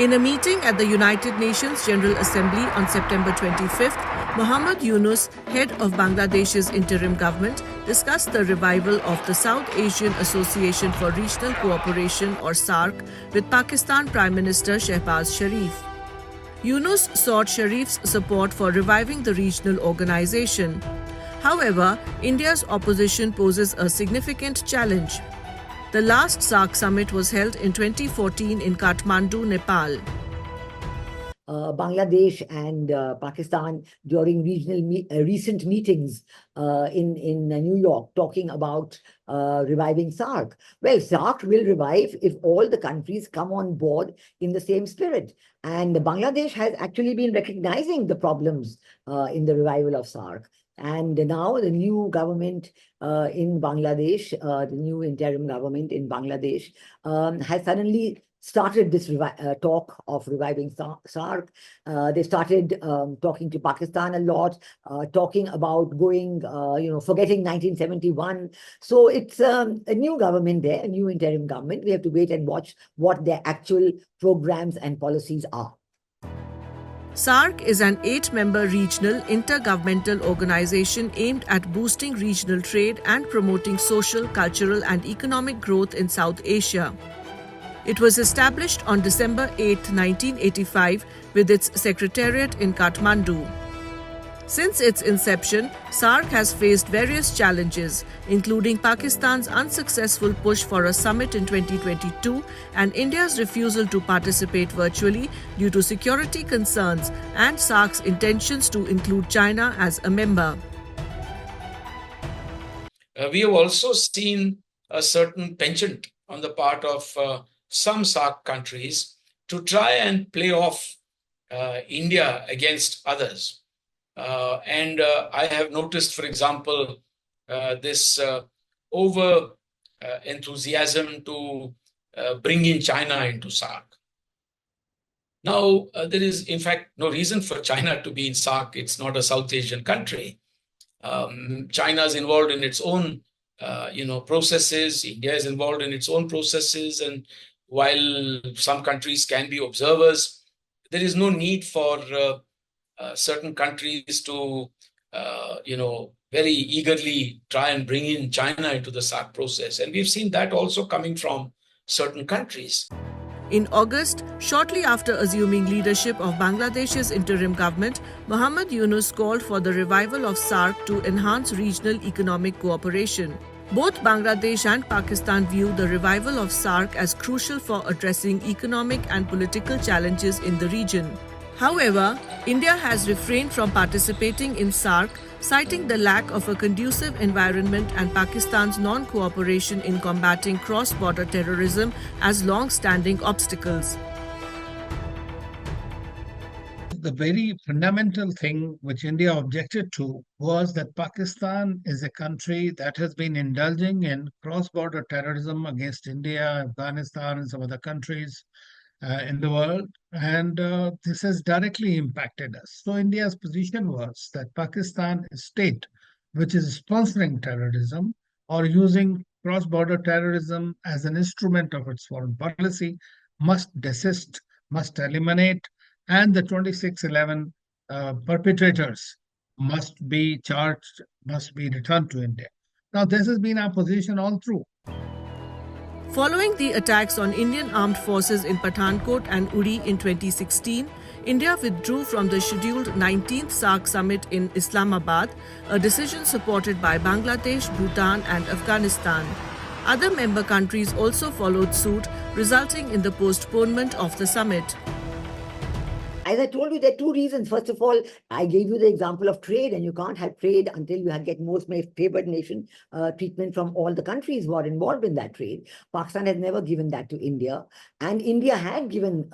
In a meeting at the United Nations General Assembly on September 25th, Mohammad Yunus, head of Bangladesh's interim government, discussed the revival of the South Asian Association for Regional Cooperation or SAARC with Pakistan Prime Minister Shehbaz Sharif. Yunus sought Sharif's support for reviving the regional organization. However, India's opposition poses a significant challenge. The last SAARC Summit was held in 2014 in Kathmandu, Nepal. Bangladesh and Pakistan during recent meetings in New York talking about reviving SAARC. Well, SAARC will revive if all the countries come on board in the same spirit. And Bangladesh has actually been recognizing the problems in the revival of SAARC. And now the new government in Bangladesh, the new interim government in Bangladesh has suddenly started this talk of reviving SAARC. They started talking to Pakistan a lot, talking about going, forgetting 1971. So it's a new government there, a new interim government. We have to wait and watch what their actual programs and policies are. SAARC is an 8-member regional intergovernmental organization aimed at boosting regional trade and promoting social, cultural, and economic growth in South Asia. It was established on December 8, 1985, with its secretariat in Kathmandu. Since its inception, SAARC has faced various challenges, including Pakistan's unsuccessful push for a summit in 2022 and India's refusal to participate virtually due to security concerns and SAARC's intentions to include China as a member. We have also seen a certain penchant on the part of some SAARC countries to try and play off India against others. I have noticed, for example, this over enthusiasm to bring in China into SAARC. Now, there is, in fact, no reason for China to be in SAARC. It's not a South Asian country. China is involved in its own, processes. India is involved in its own processes. And while some countries can be observers, there is no need for certain countries to, very eagerly try and bring in China into the SAARC process. And we've seen that also coming from certain countries. In August, shortly after assuming leadership of Bangladesh's interim government, Mohammad Yunus called for the revival of SAARC to enhance regional economic cooperation. Both Bangladesh and Pakistan view the revival of SAARC as crucial for addressing economic and political challenges in the region. However, India has refrained from participating in SAARC, citing the lack of a conducive environment and Pakistan's non-cooperation in combating cross-border terrorism as long-standing obstacles. The very fundamental thing which India objected to was that Pakistan is a country that has been indulging in cross-border terrorism against India, Afghanistan, and some other countries in the world, and this has directly impacted us. So India's position was that Pakistan, a state which is sponsoring terrorism or using cross-border terrorism as an instrument of its foreign policy, must desist, must eliminate, and the 2611 perpetrators must be charged, must be returned to India. Now, this has been our position all through. Following the attacks on Indian armed forces in Pathankot and Uri in 2016, India withdrew from the scheduled 19th SAARC Summit in Islamabad, a decision supported by Bangladesh, Bhutan, and Afghanistan. Other member countries also followed suit, resulting in the postponement of the summit. As I told you, there are two reasons. First of all, I gave you the example of trade, and you can't have trade until you get most favored nation treatment from all the countries who are involved in that trade. Pakistan has never given that to India, and India had given,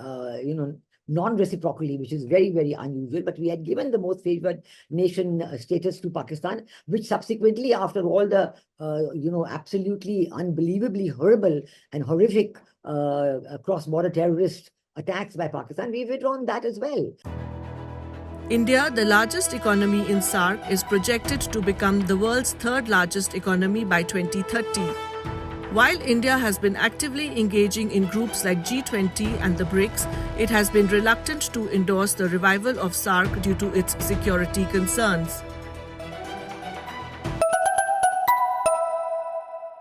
non-reciprocally, which is very, very unusual, but we had given the most favored nation status to Pakistan, which subsequently, after all the, absolutely unbelievably horrible and horrific cross-border terrorist attacks by Pakistan, we've withdrawn that as well. India, the largest economy in SAARC, is projected to become the world's third largest economy by 2030. While India has been actively engaging in groups like G20 and the BRICS, it has been reluctant to endorse the revival of SAARC due to its security concerns.